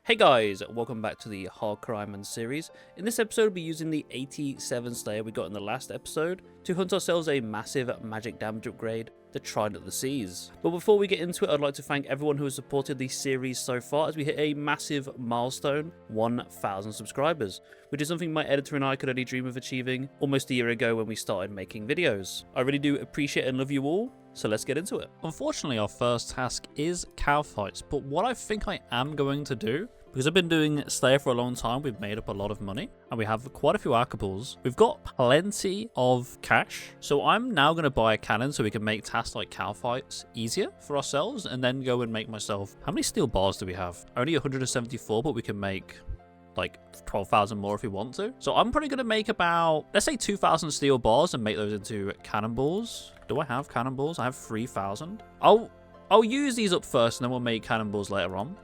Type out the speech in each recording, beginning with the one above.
Hey guys, welcome back to the Hardcore Ironman series. In this episode, we'll be using the 87 Slayer we got in the last episode to hunt ourselves a massive magic damage upgrade, the Trident of the Seas. But before we get into it, I'd like to thank everyone who has supported the series so far as we hit a massive milestone, 1,000 subscribers, which is something my editor and I could only dream of achieving almost a year ago when we started making videos. I really do appreciate and love you all. So let's get into it. Unfortunately, our first task is cow fights, but what I think I am going to do, because I've been doing Slayer for a long time, we've made up a lot of money, and we have quite a few archibles. We've got plenty of cash, so I'm now going to buy a cannon so we can make tasks like cow fights easier for ourselves, and then go and make myself... How many steel bars do we have? Only 174, but we can make like 12,000 more if we want to. So I'm probably going to make about, let's say 2,000 steel bars and make those into cannonballs. Do I have cannonballs? I have 3,000. I'll use these up first and then we'll make cannonballs later on.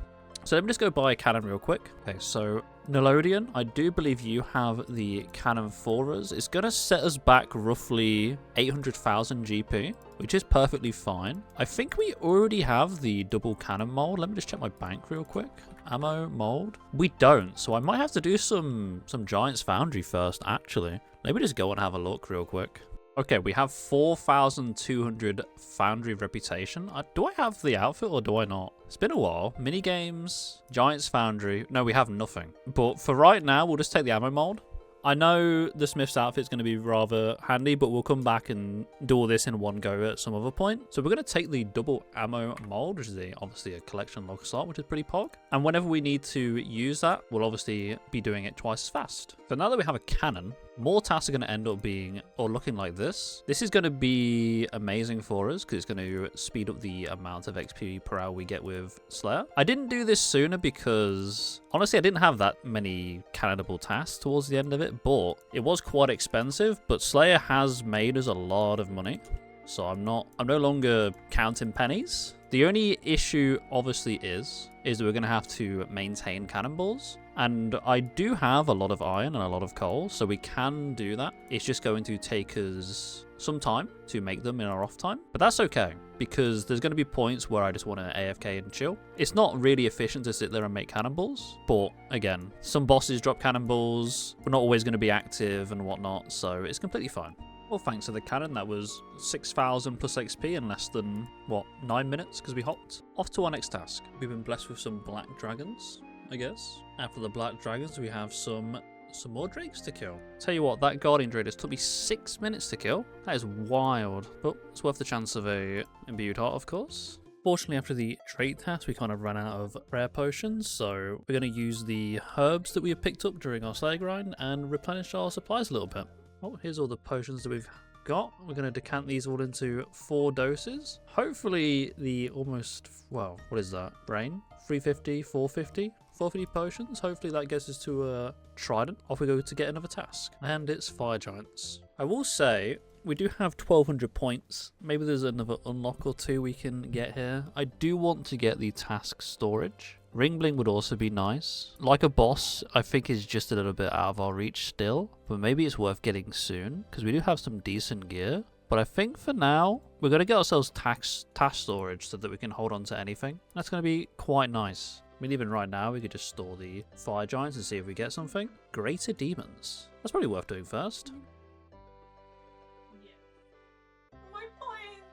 So let me just go buy a cannon real quick. Okay, so Nickelodeon, I do believe you have the cannon for us. It's going to set us back roughly 800,000 GP, which is perfectly fine. I think we already have the double cannon mold. Let me just check my bank real quick. Ammo mold. We don't, so I might have to do some Giant's Foundry first, actually. Let me just go and have a look real quick. Okay, we have 4,200 Foundry reputation. Do I have the outfit or do I not? It's been a while. Minigames, Giant's Foundry. No, we have nothing. But for right now, we'll just take the ammo mold. I know the Smith's outfit is going to be rather handy, but we'll come back and do all this in one go at some other point. So we're going to take the double ammo mold, which is obviously a collection lock slot, which is pretty pog. And whenever we need to use that, we'll obviously be doing it twice as fast. So now that we have a cannon, more tasks are going to end up being or looking like this. This is going to be amazing for us because it's going to speed up the amount of XP per hour we get with Slayer. I didn't do this sooner because honestly I didn't have that many cannonable tasks towards the end of it, but it was quite expensive. But Slayer has made us a lot of money, so I'm no longer counting pennies. The only issue obviously is that we're going to have to maintain cannonballs. And I do have a lot of iron and a lot of coal, so we can do that. It's just going to take us some time to make them in our off time. But that's okay, because there's going to be points where I just want to AFK and chill. It's not really efficient to sit there and make cannonballs. But again, some bosses drop cannonballs. We're not always going to be active and whatnot, so it's completely fine. Well, thanks to the cannon, that was 6,000 plus XP in less than, what, 9 minutes, because we hopped. Off to our next task. We've been blessed with some black dragons, I guess. After the black dragons, we have some more drakes to kill. Tell you what, that guardian drake took me 6 minutes to kill. That is wild, but it's worth the chance of a imbued heart, of course. Fortunately, after the trait task, we kind of ran out of rare potions, so we're going to use the herbs that we have picked up during our Slayer grind and replenish our supplies a little bit. Oh, here's all the potions that we've got. We're going to decant these all into 4 doses. Hopefully the almost, well, what is that? Brain? 350, 450? 450 potions. Hopefully that gets us to a Trident. Off we go to get another task. And it's Fire Giants. I will say, we do have 1,200 points. Maybe there's another unlock or 2 we can get here. I do want to get the task storage. Ring Bling would also be nice. Like a boss, I think is just a little bit out of our reach still. But maybe it's worth getting soon, because we do have some decent gear. But I think for now, we're going to get ourselves task storage so that we can hold on to anything. That's going to be quite nice. I mean, even right now, we could just store the Fire Giants and see if we get something. Greater Demons. That's probably worth doing first. My point.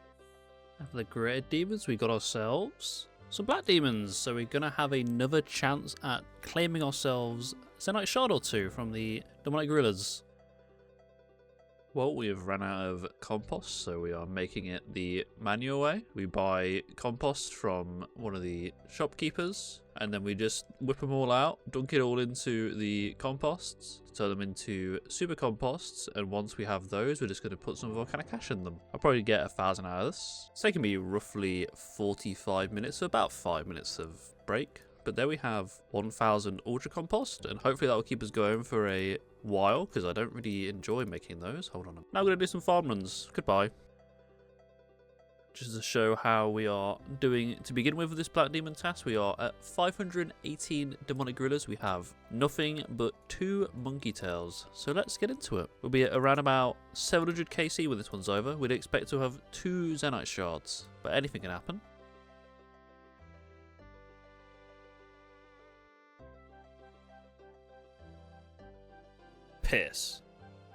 After the Greater Demons, we got ourselves some Black Demons. So we're going to have another chance at claiming ourselves a Zenite Shard or 2 from the Demonic Gorillas. Well, we have run out of compost, so we are making it the manual way. We buy compost from one of the shopkeepers, and then we just whip them all out, dunk it all into the composts, turn them into super composts, and once we have those, we're just going to put some volcanic ash in them. I'll probably get 1,000 out of this. It's taking me roughly 45 minutes, so about 5 minutes of break. But there we have 1,000 ultra compost, and hopefully that will keep us going for a while, because I don't really enjoy making those. Hold on. Now we're going to do some farm runs. Goodbye. Just to show how we are doing to begin with this Black Demon task, we are at 518 demonic gorillas. We have nothing but 2 monkey tails. So let's get into it. We'll be at around about 700 KC when this one's over. We'd expect to have 2 Zenite shards, but anything can happen. Piss.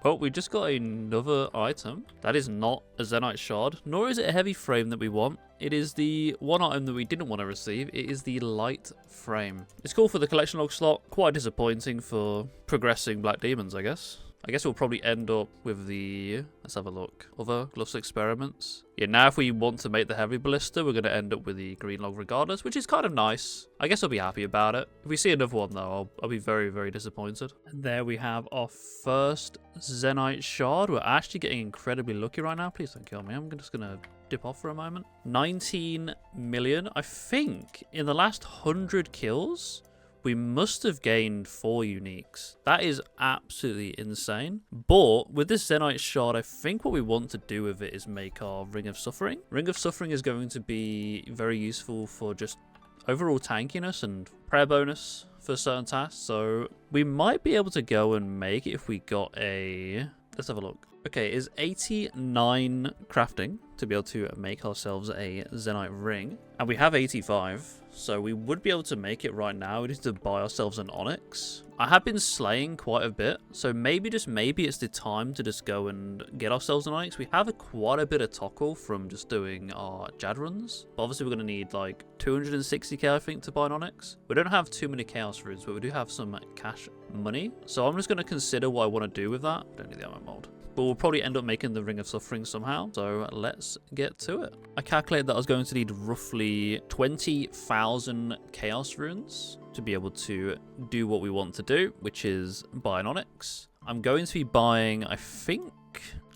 Well, we just got another item. That is not a Zenyte Shard, nor is it a heavy frame that we want. It is the one item that we didn't want to receive. It is the light frame. It's cool for the collection log slot. Quite disappointing for progressing Black Demons, I guess. I guess we'll probably end up with the, let's have a look, other Gloss Experiments. Yeah, now if we want to make the Heavy Ballista, we're going to end up with the green log regardless, which is kind of nice. I guess I'll be happy about it. If we see another one though, I'll be very, very disappointed. And there we have our first Zenyte Shard. We're actually getting incredibly lucky right now. Please don't kill me. I'm just going to dip off for a moment. 19 million. I think in the last 100 kills, we must have gained 4 uniques. That is absolutely insane. But with this Zenyte Shard, I think what we want to do with it is make our Ring of Suffering. Ring of Suffering is going to be very useful for just overall tankiness and prayer bonus for certain tasks. So we might be able to go and make it if we got a... Let's have a look. Okay, is 89 crafting to be able to make ourselves a Zenyte ring. And we have 85, so we would be able to make it right now. We need to buy ourselves an Onyx. I have been slaying quite a bit, so maybe, just maybe, it's the time to just go and get ourselves an Onyx. We have quite a bit of toggle from just doing our Jad runs. But obviously, we're going to need like 260k, I think, to buy an Onyx. We don't have too many Chaos runes, but we do have some cash money. So I'm just going to consider what I want to do with that. I don't need the ammo mold. But we'll probably end up making the Ring of Suffering somehow. So let's get to it. I calculated that I was going to need roughly 20,000 Chaos runes to be able to do what we want to do, which is buy an Onyx. I'm going to be buying, I think,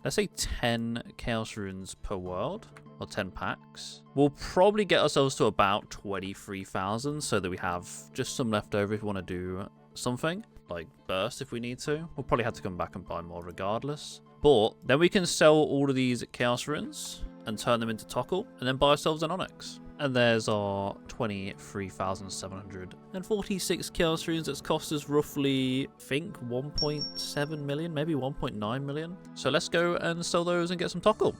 let's say 10 Chaos runes per world, or 10 packs. We'll probably get ourselves to about 23,000 so that we have just some left over if we want to do something. Like burst if we need to. We'll probably have to come back and buy more regardless. But then we can sell all of these Chaos runes and turn them into Toggle and then buy ourselves an Onyx. And there's our 23,746 Chaos runes. That's cost us roughly, I think, 1.7 million, maybe 1.9 million. So let's go and sell those and get some Toggle.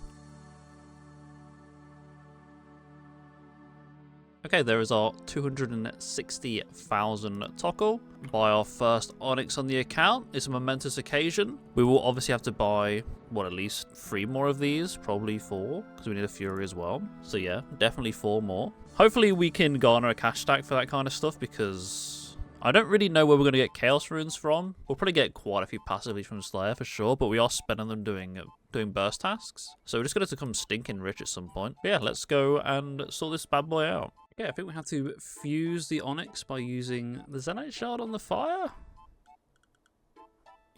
Okay, there is our 260,000 Toggle. Buy our first Onyx on the account. It's a momentous occasion. We will obviously have to buy, what, at least 3 more of these? Probably 4, because we need a Fury as well. So yeah, definitely 4 more. Hopefully we can garner a cash stack for that kind of stuff, because I don't really know where we're going to get Chaos runes from. We'll probably get quite a few passively from Slayer for sure, but we are spending them doing burst tasks. So we're just going to become stinking rich at some point. But yeah, let's go and sort this bad boy out. Yeah, I think we have to fuse the Onyx by using the Zenyte Shard on the fire.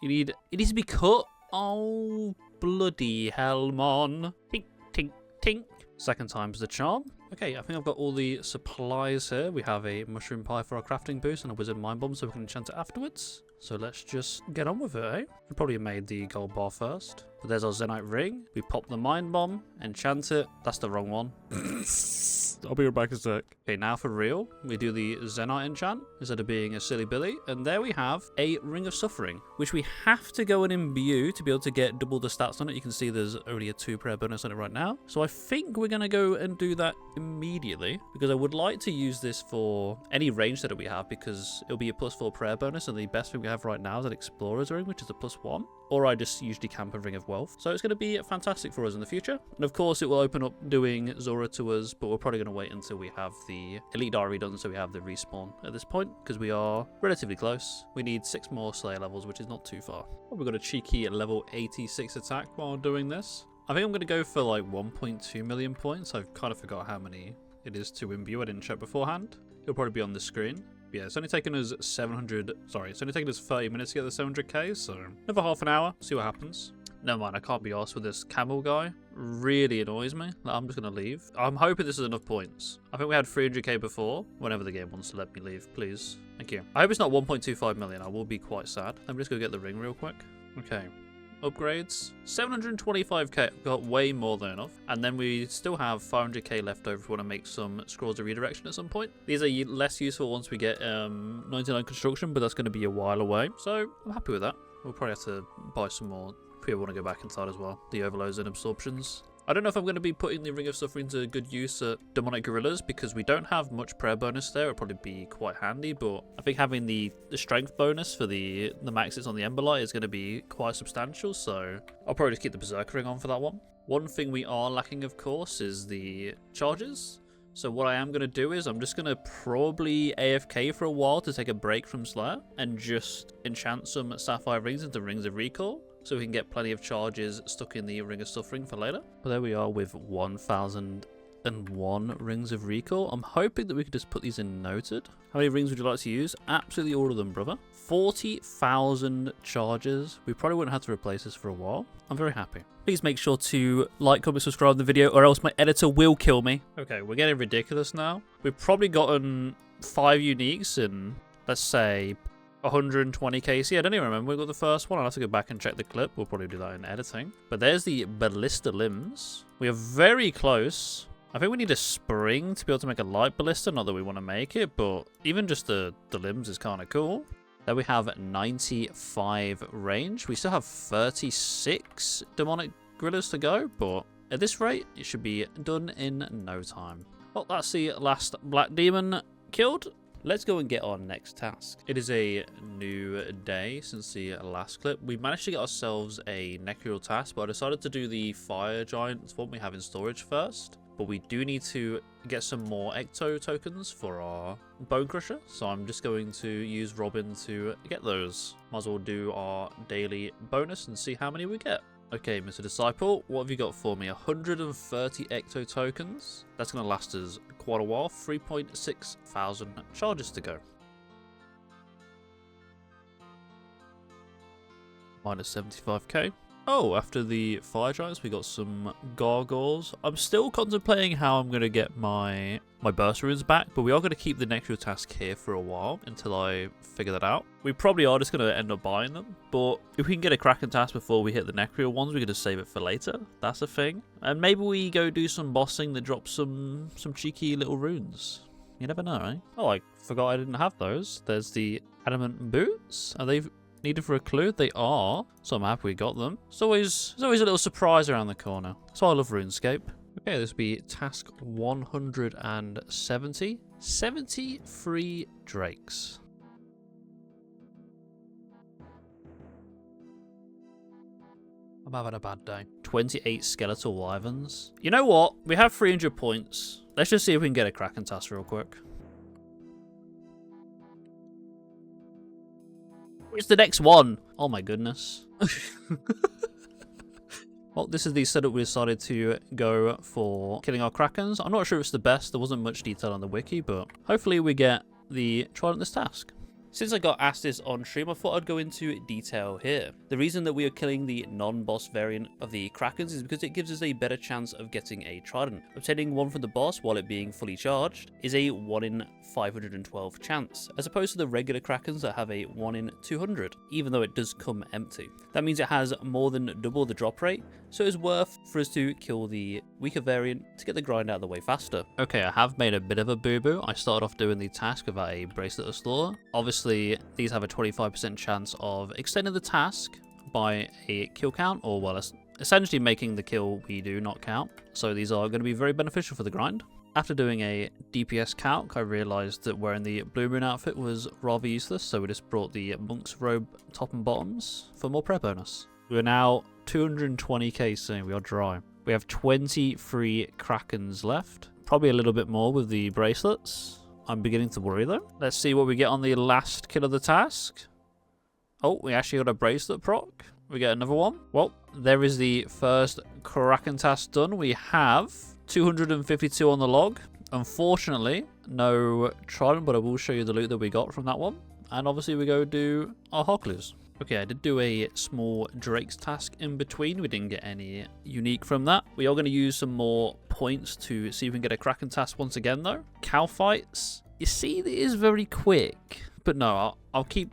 It needs to be cut. Oh, bloody hell, mon. Tink, tink, tink. Second time's the charm. Okay, I think I've got all the supplies here. We have a mushroom pie for our crafting boost and a wizard mind bomb so we can enchant it afterwards. So let's just get on with it, eh? We probably made the gold bar first. But there's our Zenyte ring. We pop the mind bomb, enchant it. That's the wrong one. I'll be right back in a sec. Okay, now for real, we do the Zenyte enchant instead of being a silly Billy. And there we have a Ring of Suffering, which we have to go and imbue to be able to get double the stats on it. You can see there's only a 2 prayer bonus on it right now. So I think we're going to go and do that immediately, because I would like to use this for any range that we have, because it'll be a +4 prayer bonus, and the best thing we have right now is an Explorer's Ring, which is a +1. Or I just usually camp a Ring of Wealth. So it's going to be fantastic for us in the future. And of course, it will open up doing Zora to us, but we're probably going to wait until we have the Elite Diary done, so we have the respawn at this point, because we are relatively close. We need 6 more Slayer levels, which is not too far. Oh, we've got a cheeky level 86 attack while doing this. I think I'm going to go for like 1.2 million points. I've kind of forgot how many it is to imbue. I didn't check beforehand. It'll probably be on the screen. Yeah, it's only taken us 30 minutes to get the 700k, so another half an hour, see what happens. Never mind, I can't be arsed with this camel guy. Really annoys me. I'm just going to leave. I'm hoping this is enough points. I think we had 300k before. Whenever the game wants to let me leave, please. Thank you. I hope it's not 1.25 million. I will be quite sad. Let me just go get the ring real quick. Okay. Upgrades. 725k. Got way more than enough. And then we still have 500k left over if we want to make some scrolls of redirection at some point. These are less useful once we get 99 construction, but that's going to be a while away. So I'm happy with that. We'll probably have to buy some more if we want to go back inside as well. The overloads and absorptions. I don't know if I'm going to be putting the Ring of Suffering to good use at Demonic Gorillas because we don't have much prayer bonus there. It'll probably be quite handy, but I think having the strength bonus for the maxes on the Emberlight is going to be quite substantial, so I'll probably just keep the Berserker Ring on for that one. One thing we are lacking, of course, is the charges. So what I am going to do is I'm just going to probably AFK for a while to take a break from Slayer and just enchant some Sapphire Rings into Rings of Recall, so we can get plenty of charges stuck in the Ring of Suffering for later. But there we are with 1001 Rings of Recall. I'm hoping that we could just put these in noted. How many rings would you like to use? Absolutely all of them, brother. 40,000 charges. We probably wouldn't have to replace this for a while. I'm very happy. Please make sure to like, comment, subscribe to the video, or else my editor will kill me. Okay, we're getting ridiculous now. We've probably gotten 5 uniques in, let's say, 120 KC. I don't even remember we got the first one. I'll have to go back and check the clip. We'll probably do that in editing. But there's the Ballista Limbs. We are very close. I think we need a spring to be able to make a light ballista. Not that we want to make it, but even just the limbs is kind of cool. There we have 95 range. We still have 36 demonic gorillas to go, but at this rate, it should be done in no time. Well, that's the last black demon killed. Let's go and get our next task. It is a new day since the last clip. We managed to get ourselves a Necreal task, but I decided to do the Fire Giant one we have in storage first. But we do need to get some more Ecto tokens for our Bone Crusher, so I'm just going to use Robin to get those. Might as well do our daily bonus and see how many we get. Okay, Mr. Disciple, what have you got for me? 130 Ecto tokens. That's going to last us quite a while. 3.6 thousand charges to go. Minus 75k. Oh, after the Fire Giants, we got some Gargoyles. I'm still contemplating how I'm going to get my Burst Runes back, but we are going to keep the Necreal task here for a while until I figure that out. We probably are just going to end up buying them, but if we can get a Kraken task before we hit the Necreal ones, we're going to save it for later. That's a thing. And maybe we go do some bossing that drops some cheeky little runes. You never know, right? Oh, I forgot I didn't have those. There's the Adamant Boots. Are they needed for a clue? They are, so I'm happy we got them. There's always a little surprise around the corner. That's why I love RuneScape. Okay, this will be task 170. 73 Drakes. I'm having a bad day. 28 Skeletal Wyverns. You know what? We have 300 points. Let's just see if we can get a Kraken task real quick. It's the next one. Oh my goodness. Well, this is the setup we decided to go for killing our Krakens. I'm not sure it's the best. There wasn't much detail on the wiki, but hopefully we get the Trident this task. Since I got asked this on stream, I thought I'd go into detail here. The reason that we are killing the non-boss variant of the Krakens is because it gives us a better chance of getting a Trident. Obtaining one from the boss while it being fully charged is a 1 in 512 chance, as opposed to the regular Krakens that have a 1 in 200, even though it does come empty. That means it has more than double the drop rate, so it's worth for us to kill the weaker variant to get the grind out of the way faster. Okay, I have made a bit of a boo-boo. I started off doing the task without a Bracelet of Slaughter. Obviously, these have a 25% chance of extending the task by a kill count, or well, essentially making the kill we do not count. So these are going to be very beneficial for the grind. After doing a DPS calc, I realised that wearing the Blue Moon outfit was rather useless, so we just brought the Monk's Robe top and bottoms for more prayer bonus. We are now 220k soon. We are dry. We have 23 Krakens left. Probably a little bit more with the bracelets. I'm beginning to worry though. Let's see what we get on the last kill of the task. Oh, we actually got a bracelet proc. We get another one. Well, there is the first Kraken task done. We have 252 on the log. Unfortunately, no Trident, but I will show you the loot that we got from that one. And obviously we go do our Hocklers. Okay, I did do a small Drake's task in between. We didn't get any unique from that. We are going to use some more points to see if we can get a Kraken task once again, though. Cow fights. You see, it is very quick. But no, I'll keep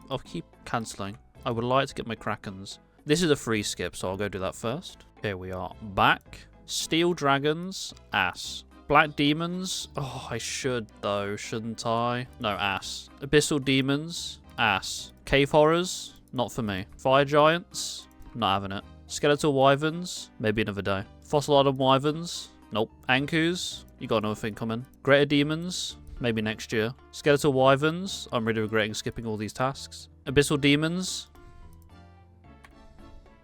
cancelling. I would like to get my Krakens. This is a free skip, so I'll go do that first. Okay, we are back. Steel Dragons. Ass. Black Demons. Oh, I should, though, shouldn't I? No, ass. Abyssal Demons. Ass. Cave Horrors. Not for me. Fire Giants, not having it. Skeletal Wyverns, maybe another day. Fossil Island Wyverns. Nope. Ankus. You got another thing coming. Greater Demons. Maybe next year. Skeletal Wyverns. I'm really regretting skipping all these tasks. Abyssal Demons.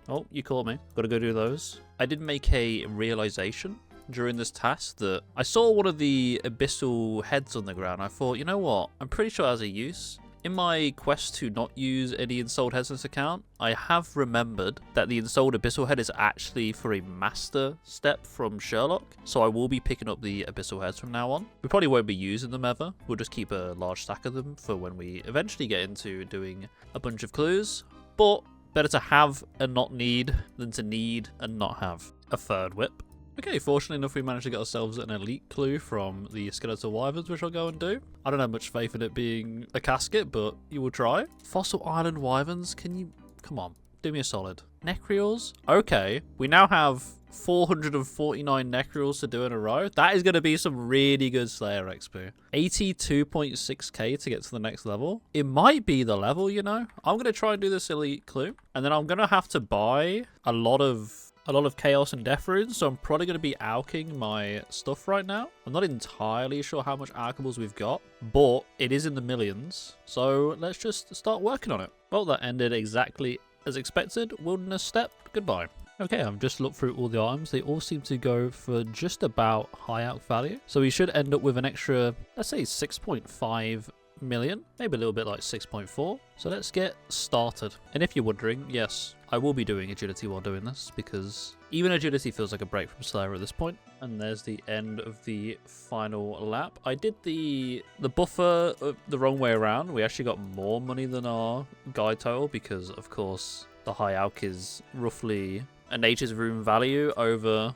Oh, you caught me. Gotta go do those. I did make a realization during this task that I saw one of the abyssal heads on the ground. I thought, you know what? I'm pretty sure it has a use. In my quest to not use any installed heads in this account, I have remembered that the installed abyssal head is actually for a master step from Sherlock, so I will be picking up the abyssal heads from now on. We probably won't be using them ever. We'll just keep a large stack of them for when we eventually get into doing a bunch of clues, but better to have and not need than to need and not have a third whip. Okay, fortunately enough, we managed to get ourselves an elite clue from the Skeletal Wyverns, which I'll go and do. I don't have much faith in it being a casket, but you will try. Fossil Island Wyverns, can you... Come on, do me a solid. Necreals? Okay, we now have 449 Necreals to do in a row. That is going to be some really good Slayer XP. 82.6k to get to the next level. It might be the level, you know. I'm going to try and do this elite clue, and then I'm going to have to buy a lot of chaos and death runes, so I'm probably going to be alching my stuff right now. I'm not entirely sure how much alchemables we've got, but it is in the millions, so let's just start working on it. Well, that ended exactly as expected. Wilderness step, goodbye. Okay, I've just looked through all the items. They all seem to go for just about high alch value, so we should end up with an extra, let's say 6.5 million, maybe a little bit like 6.4. So let's get started. And if you're wondering, yes, I will be doing agility while doing this, because even agility feels like a break from Slayer at this point. And there's the end of the final lap. I did the buffer the wrong way around. We actually got more money than our guide total, because of course the high alch is roughly a nature's rune value over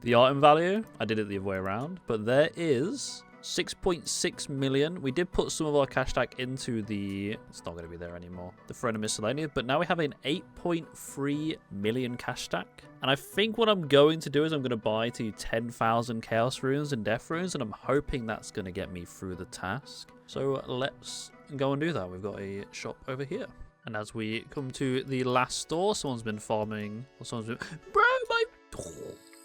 the item value. I did it the other way around, but there is 6.6 million. We did put some of our cash stack into the... It's not going to be there anymore. The Throne of Miscellaneous. But now we have an 8.3 million cash stack. And I think what I'm going to do is I'm going to buy to 10,000 Chaos Runes and Death Runes. And I'm hoping that's going to get me through the task. So let's go and do that. We've got a shop over here. And as we come to the last store, someone's been farming... Or someone's been... Bro, my...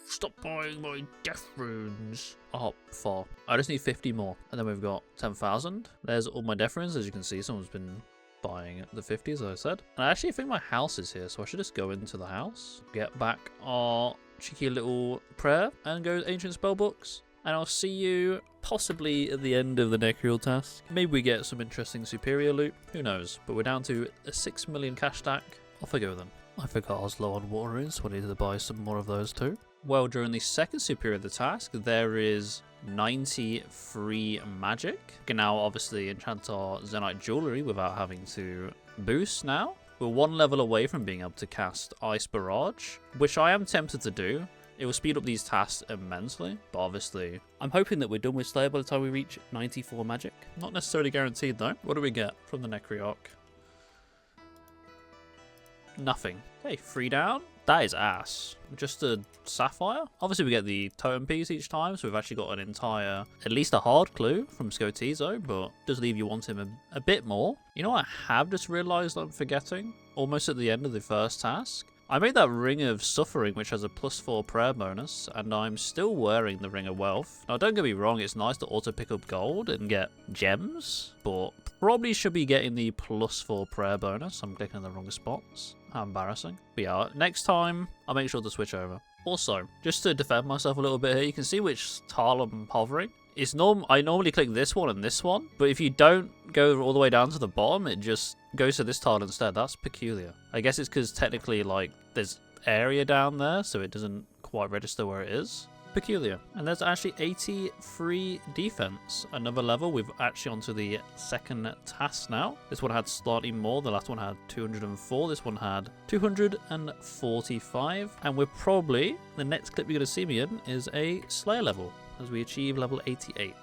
Stop buying my death runes. Oh, 4. I just need 50 more. And then we've got 10,000. There's all my death runes. As you can see, someone's been buying the 50s, as I said. And I actually think my house is here, so I should just go into the house, get back our cheeky little prayer, and go to Ancient Spellbooks. And I'll see you possibly at the end of the Necreal task. Maybe we get some interesting superior loot. Who knows? But we're down to a 6 million cash stack. Off I go then. I forgot I was low on water runes, so I needed to buy some more of those too. Well, during the second superior of the task, there is 93 magic. We can now obviously enchant our Zenite jewelry without having to boost now. We're one level away from being able to cast Ice Barrage, which I am tempted to do. It will speed up these tasks immensely, but obviously I'm hoping that we're done with Slayer by the time we reach 94 magic. Not necessarily guaranteed though. What do we get from the Necrearch? Nothing. Okay, 3 down. That is ass. Just a sapphire. Obviously we get the totem piece each time, so we've actually got an entire, at least a hard clue from Scotizo, but does leave you wanting a bit more. You know what I have just realised I'm forgetting? Almost at the end of the first task. I made that Ring of Suffering, which has a +4 prayer bonus, and I'm still wearing the Ring of Wealth. Now, don't get me wrong, it's nice to auto pick up gold and get gems, but probably should be getting the +4 prayer bonus. I'm clicking in the wrong spots. How embarrassing. But yeah, next time, I'll make sure to switch over. Also, just to defend myself a little bit here, you can see which tile I'm hovering. I normally click this one and this one, but if you don't go all the way down to the bottom, it just goes to this tile instead. That's peculiar. I guess it's because technically, like, there's area down there, so it doesn't quite register where it is. Peculiar. And there's actually 83 defense. Another level. We've actually onto the second task now. This one had slightly more. The last one had 204. This one had 245. And we're probably, the next clip you're going to see me in is a Slayer level, as we achieve level 88.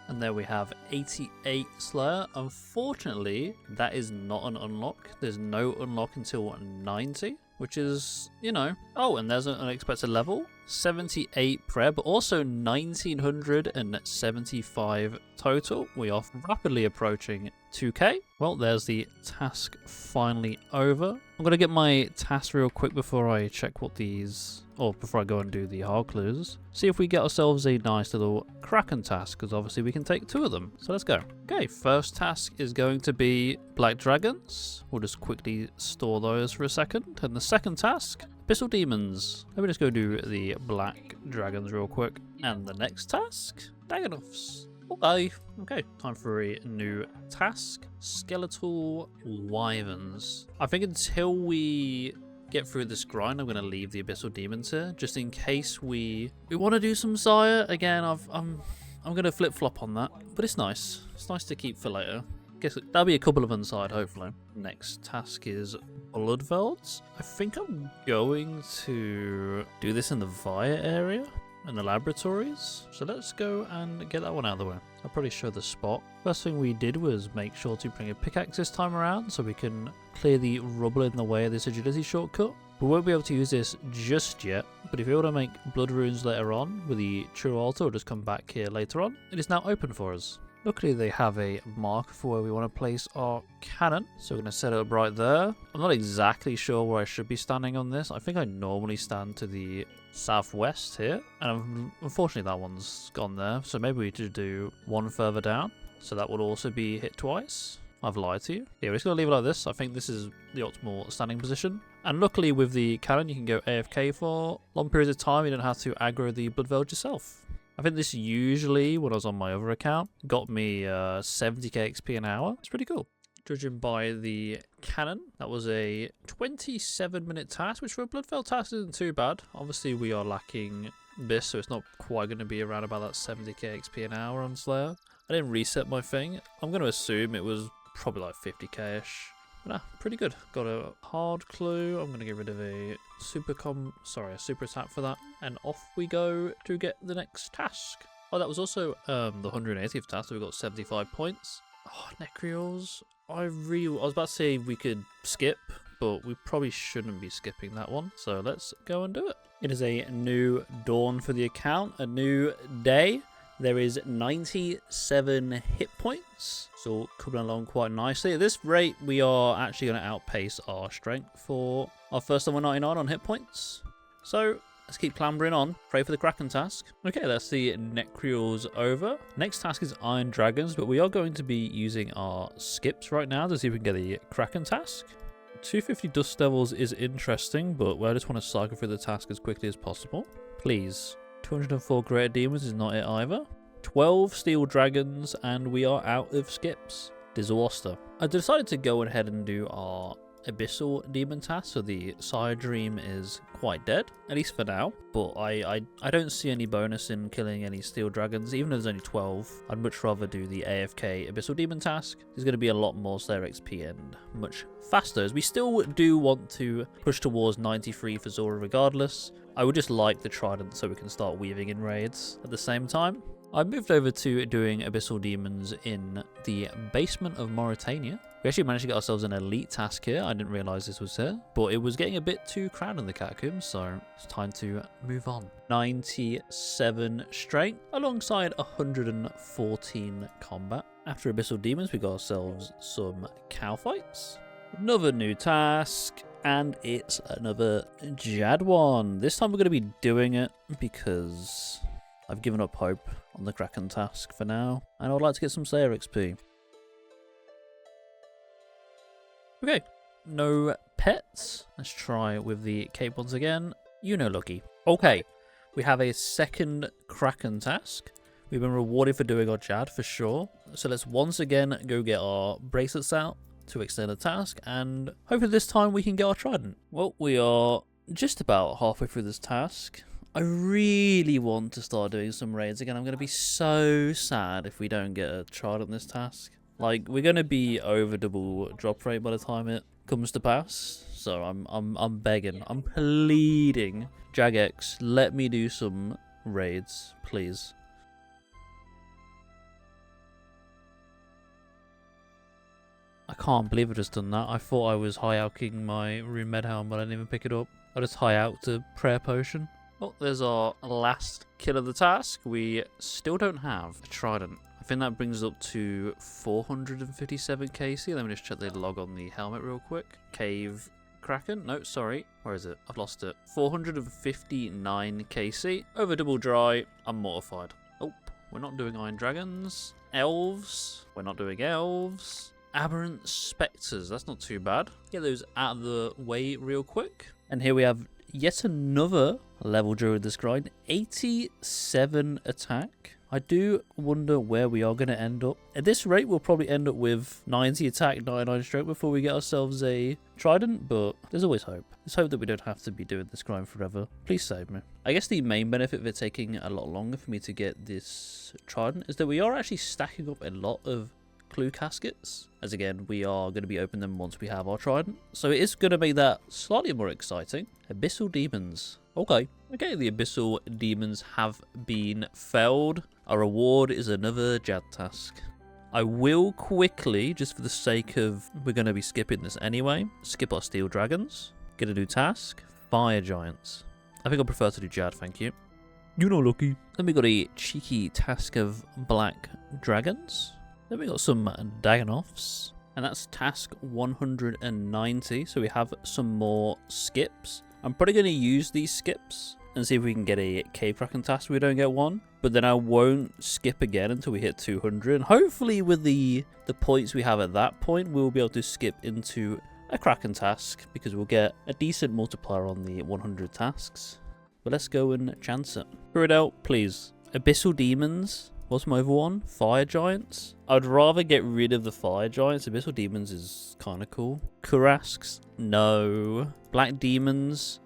And there we have 88 Slayer. Unfortunately, that is not an unlock. There's no unlock until 90, which is, you know... Oh, and there's an unexpected level. 78 prayer, but also 1975 total. We are rapidly approaching 2k. Well, there's the task finally over. I'm going to get my task real quick before I check what these, or before I go and do the hard clues. See if we get ourselves a nice little Kraken task, because obviously we can take 2 of them. So let's go. Okay, first task is going to be Black Dragons. We'll just quickly store those for a second. And the second task, Abyssal Demons. Let me just go do the Black Dragons real quick. And the next task, Dagonoffs. Okay, time for a new task. Skeletal Wyverns. I think until we get through this grind, I'm going to leave the Abyssal Demons here, just in case we want to do some Sire. Again, I'm going to flip-flop on that, but it's nice. It's nice to keep for later. Guess that'll be a couple of Unside, hopefully. Next task is Bloodvelds. I think I'm going to do this in the Via area. And the laboratories. So let's go and get that one out of the way. I'll probably show the spot. First thing we did was make sure to bring a pickaxe this time around so we can clear the rubble in the way of this agility shortcut. We won't be able to use this just yet, but if we want to make blood runes later on with the true altar, we'll just come back here later on. It is now open for us. Luckily they have a marker for where we want to place our cannon, so we're going to set it up right there. I'm not exactly sure where I should be standing on this. I think I normally stand to the southwest here, and unfortunately that one's gone there, so maybe we should do one further down, so that would also be hit twice. I've lied to you. Yeah, we're just going to leave it like this. I think this is the optimal standing position. And luckily with the cannon you can go AFK for long periods of time. You don't have to aggro the Bloodveld yourself. I think this usually, when I was on my other account, got me 70k XP an hour. It's pretty cool. Judging by the cannon, that was a 27-minute task, which for a Bloodveld task isn't too bad. Obviously, we are lacking this, so it's not quite going to be around about that 70k XP an hour on Slayer. I didn't reset my thing. I'm going to assume it was probably like 50k-ish. But nah, pretty good. Got a hard clue. I'm going to get rid of a super attack for that. And off we go to get the next task. Oh, that was also the 180th task, so we got 75 points. Oh, Necrials. I was about to say we could skip, but we probably shouldn't be skipping that one. So let's go and do it. It is a new dawn for the account, a new day. There is 97 hit points, so coming along quite nicely. At this rate, we are actually going to outpace our strength for our first level 99 on hit points. So let's keep clambering on. Pray for the Kraken task. Okay, that's the Necrials over. Next task is Iron Dragons, but we are going to be using our skips right now to see if we can get the Kraken task. 250 Dust Devils is interesting, but I just want to cycle through the task as quickly as possible. Please. 204 Greater Demons is not it either. 12 Steel Dragons, and we are out of skips. Disaster. I decided to go ahead and do our Abyssal Demon task, so the Sire Dream is quite dead, at least for now. But I don't see any bonus in killing any Steel Dragons, even though there's only 12. I'd much rather do the AFK Abyssal Demon task. There's going to be a lot more Slayer XP and much faster, as we still do want to push towards 93 for Zora regardless. I would just like the Trident so we can start weaving in raids at the same time. I moved over to doing Abyssal Demons in the basement of Mauritania. We actually managed to get ourselves an elite task here. I didn't realise this was here, but it was getting a bit too crowded in the catacombs, so it's time to move on. 97 strength alongside 114 combat. After Abyssal Demons, we got ourselves some cow fights. Another new task, and it's another Jad one. This time we're going to be doing it because I've given up hope on the Kraken task for now, and I would like to get some Slayer XP. Okay, no pets. Let's try with the cape once again. You know, lucky. Okay, we have a second Kraken task. We've been rewarded for doing our Jad for sure. So let's once again go get our bracelets out to extend the task, and hopefully this time we can get our Trident. Well, we are just about halfway through this task. I really want to start doing some raids again. I'm going to be so sad if we don't get a Trident this task. Like, we're going to be over double drop rate by the time it comes to pass. So I'm begging, I'm pleading. Jagex, let me do some raids, please. I can't believe I just done that. I thought I was high alking my rune med helm, but I didn't even pick it up. I just high out to prayer potion. Oh, there's our last kill of the task. We still don't have a Trident. I think that brings us up to 457 KC. Let me just check the log on the helmet real quick. Cave Kraken? No, sorry. Where is it? I've lost it. 459 KC. Over double dry. I'm mortified. Oh, we're not doing Iron Dragons. Elves. We're not doing elves. Aberrant Spectres. That's not too bad. Get those out of the way real quick. And here we have yet another level during this grind. 87 attack. I do wonder where we are going to end up. At this rate, we'll probably end up with 90 attack, 99 stroke before we get ourselves a Trident, but there's always hope. Let's hope that we don't have to be doing this grind forever. Please save me. I guess the main benefit of it taking a lot longer for me to get this Trident is that we are actually stacking up a lot of clue caskets, as again, we are going to be opening them once we have our Trident. So it is going to make that slightly more exciting. Abyssal Demons. Okay, the Abyssal Demons have been felled. Our reward is another Jad task. I will quickly, just for the sake of, we're going to be skipping this anyway, skip our Steel Dragons, get a new task, Fire Giants. I think I prefer to do Jad, thank you. You're not lucky. Then we got a cheeky task of Black Dragons. Then we got some Dagonoffs, and that's task 190, so we have some more skips. I'm probably going to use these skips and see if we can get a Cave Kraken task if we don't get one, but then I won't skip again until we hit 200, and hopefully with the points we have at that point, we'll be able to skip into a Kraken task, because we'll get a decent multiplier on the 100 tasks. But let's go and chance it. Throw it out, please. Abyssal Demons. What's my other one? Fire Giants. I'd rather get rid of the Fire Giants. Abyssal Demons is kind of cool. Kurasks? No. Black Demons?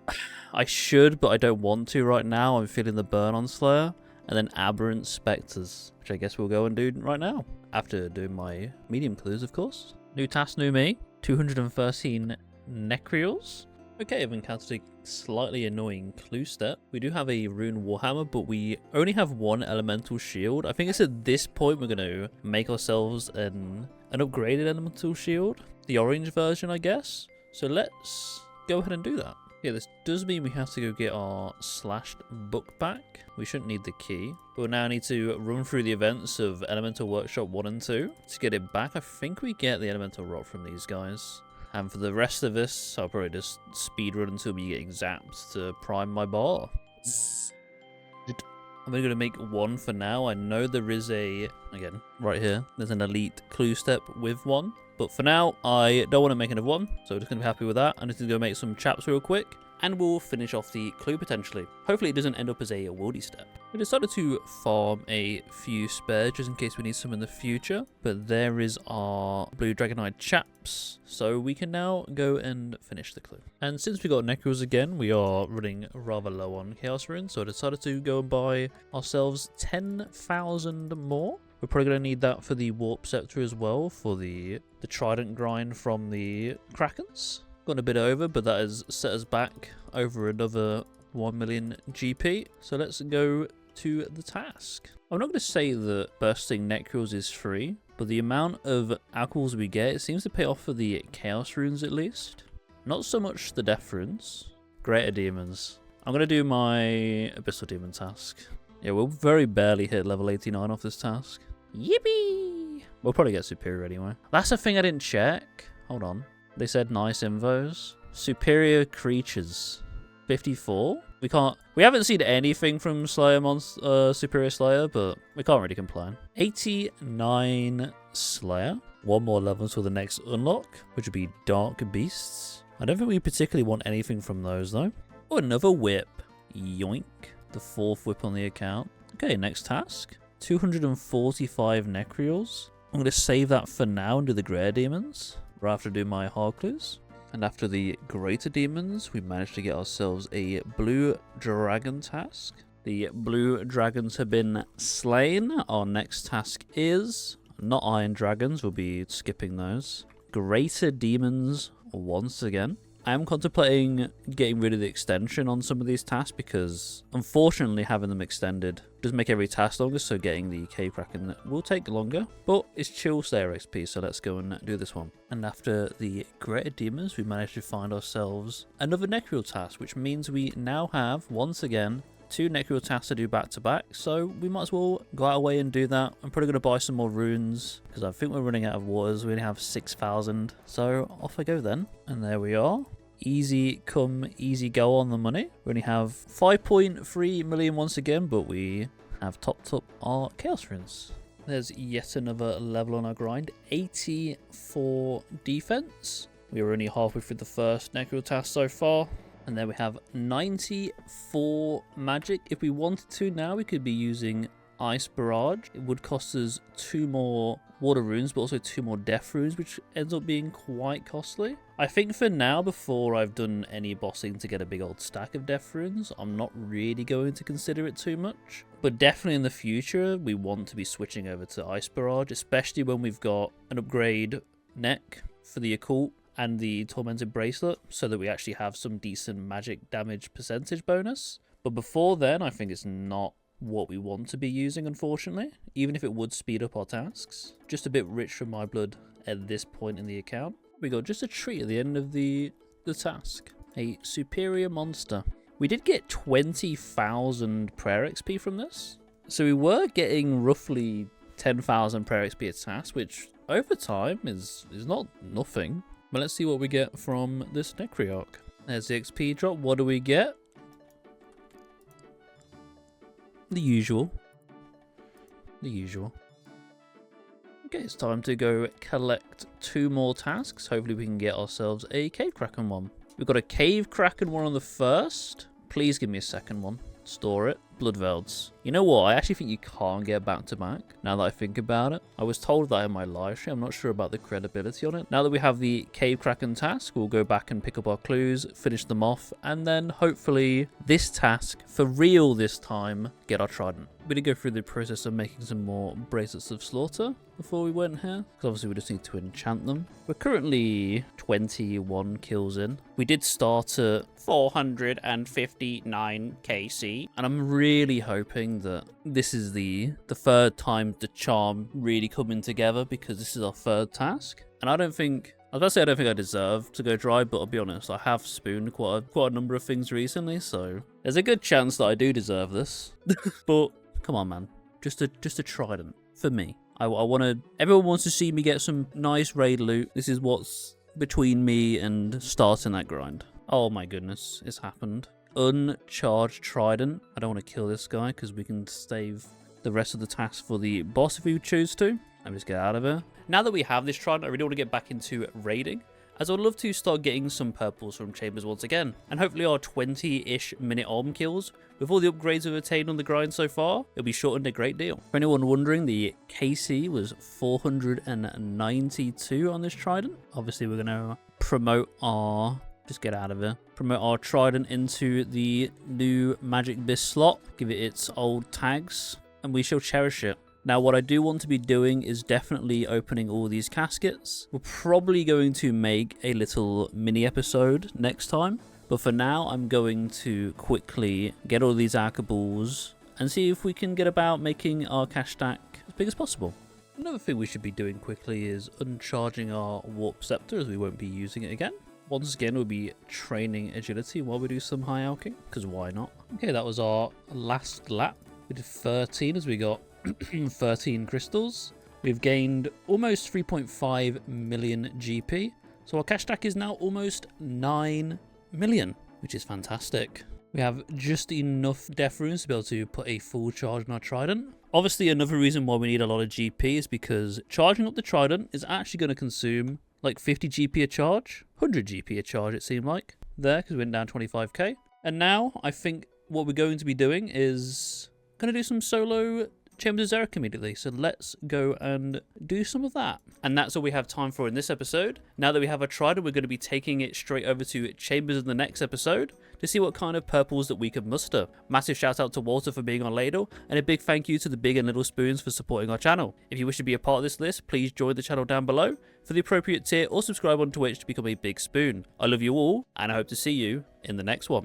I should, but I don't want to right now. I'm feeling the burn on Slayer. And then Aberrant Spectres, which I guess we'll go and do right now. After doing my medium clues, of course. New task, new me. 213 Necrials. Okay, I've encountered a slightly annoying clue step. We do have a Rune Warhammer, but we only have one Elemental Shield. I think it's at this point we're going to make ourselves an upgraded Elemental Shield. The orange version, I guess. So let's go ahead and do that. Yeah, this does mean we have to go get our slashed book back. We shouldn't need the key. We'll now need to run through the events of Elemental Workshop 1 and 2. To get it back, I think we get the Elemental Rock from these guys. And for the rest of this, I'll probably just speedrun until we get zapped to prime my bar. I'm only going to make one for now. I know there is again, right here, there's an elite clue step with one. But for now, I don't want to make another one, so I'm just going to be happy with that. I'm just going to go make some chaps real quick, and we'll finish off the clue potentially. Hopefully it doesn't end up as a worldy step. I decided to farm a few spares just in case we need some in the future, but there is our blue dragon-eyed chaps, so we can now go and finish the clue. And since we got Necros again, we are running rather low on Chaos Runes, so I decided to go and buy ourselves 10,000 more. We're probably going to need that for the Warp Scepter as well, for the Trident grind from the Krakens. Gone a bit over, but that has set us back over another 1 million GP. So let's go to the task. I'm not going to say that bursting Necros is free, but the amount of alcohols we get, it seems to pay off for the Chaos Runes at least. Not so much the Death Runes. Greater Demons. I'm going to do my Abyssal Demon task. Yeah, we'll very barely hit level 89 off this task. Yippee! We'll probably get superior anyway. That's a thing I didn't check. Hold on. They said nice invos. Superior creatures. 54? We haven't seen anything from Superior Slayer, but we can't really complain. 89 Slayer. One more level until the next unlock, which would be Dark Beasts. I don't think we particularly want anything from those though. Oh, another whip. Yoink. The 4th whip on the account. Okay, next task. 245 Necrials. I'm going to save that for now and do the Greater Demons. Right after do my hard clues. And after the Greater Demons, we managed to get ourselves a Blue Dragon task. The Blue Dragons have been slain. Our next task is not Iron Dragons. We'll be skipping those. Greater Demons once again. I am contemplating getting rid of the extension on some of these tasks because unfortunately having them extended does make every task longer, so getting the Cave Kraken will take longer. But it's chill Slayer XP, so let's go and do this one. And after the Greater Demons, we managed to find ourselves another Necreal task, which means we now have, once again, 2 Necreal tasks to do back to back, so we might as well go out of our way and do that. I'm probably going to buy some more runes because I think we're running out of waters. We only have 6,000, so off I go then. And there we are. Easy come, easy go on the money. We only have 5.3 million once again, but we have topped up our Chaos runes. There's yet another level on our grind. 84 defense. We were only halfway through the first Necreal task so far. And then we have 94 magic. If we wanted to now, we could be using Ice Barrage. It would cost us 2 more water runes, but also 2 more death runes, which ends up being quite costly. I think for now, before I've done any bossing to get a big old stack of death runes, I'm not really going to consider it too much. But definitely in the future, we want to be switching over to Ice Barrage, especially when we've got an upgrade neck for the Occult and the Tormented Bracelet, so that we actually have some decent magic damage percentage bonus. But before then, I think it's not what we want to be using, unfortunately, even if it would speed up our tasks. Just a bit rich for my blood at this point in the account. We got just a treat at the end of the task. A superior monster. We did get 20,000 prayer XP from this. So we were getting roughly 10,000 prayer XP a task, which over time is not nothing. But let's see what we get from this Necrearch. There's the XP drop. What do we get? The usual. The usual. Okay, it's time to go collect 2 more tasks. Hopefully we can get ourselves a Cave Kraken one. We've got a Cave Kraken one on the first. Please give me a second one. Store it. Bloodvelds. You know what? I actually think you can't get back to back, now that I think about it. I was told that in my live stream. I'm not sure about the credibility on it. Now that we have the Cave Kraken task, we'll go back and pick up our clues, finish them off, and then hopefully this task, for real this time, get our Trident. We did go through the process of making some more Bracelets of Slaughter before we went here, because obviously we just need to enchant them. We're currently 21 kills in. We did start at 459 KC, and I'm really hoping that this is the third time the charm really coming together, because this is our 3rd task. And I was about to say I don't think I deserve to go dry, but I'll be honest, I have spooned quite a number of things recently, so there's a good chance that I do deserve this. But come on, man, just a Trident for me. Everyone wants to see me get some nice raid loot. This is what's between me and starting that grind. Oh my goodness, it's happened. Uncharged Trident. I don't want to kill this guy because we can save the rest of the tasks for the boss if we choose to. Let me just get out of here. Now that we have this Trident, I really want to get back into raiding, as I'd love to start getting some purples from chambers once again, and hopefully our 20-ish minute arm kills, with all the upgrades we've attained on the grind so far, it'll be shortened a great deal. For anyone wondering, the KC was 492 on this Trident. Obviously we're going to promote our... Just get out of here. Promote our Trident into the new Magic Bis slot. Give it its old tags, and we shall cherish it. Now, what I do want to be doing is definitely opening all these caskets. We're probably going to make a little mini episode next time. But for now, I'm going to quickly get all these Arcaballs and see if we can get about making our cash stack as big as possible. Another thing we should be doing quickly is uncharging our Warp Scepter, as we won't be using it again. Once again, we'll be training agility while we do some high alching, because why not? Okay, that was our last lap. We did 13 as we got 13 crystals. We've gained almost 3.5 million GP. So our cash stack is now almost 9 million, which is fantastic. We have just enough death runes to be able to put a full charge on our Trident. Obviously, another reason why we need a lot of GP is because charging up the Trident is actually going to consume like 50 GP a charge, 100 GP a charge it seemed like, there, because we went down 25k. And now I think what we're going to be doing is going to do some solo Chambers of Zarek immediately. So let's go and do some of that. And that's all we have time for in this episode. Now that we have a Trident, we're going to be taking it straight over to Chambers in the next episode to see what kind of purples that we could muster. Massive shout out to Walter for being on Ladle, and a big thank you to the Big and Little Spoons for supporting our channel. If you wish to be a part of this list, please join the channel down below for the appropriate tier or subscribe on Twitch to become a big spoon. I love you all, and I hope to see you in the next one.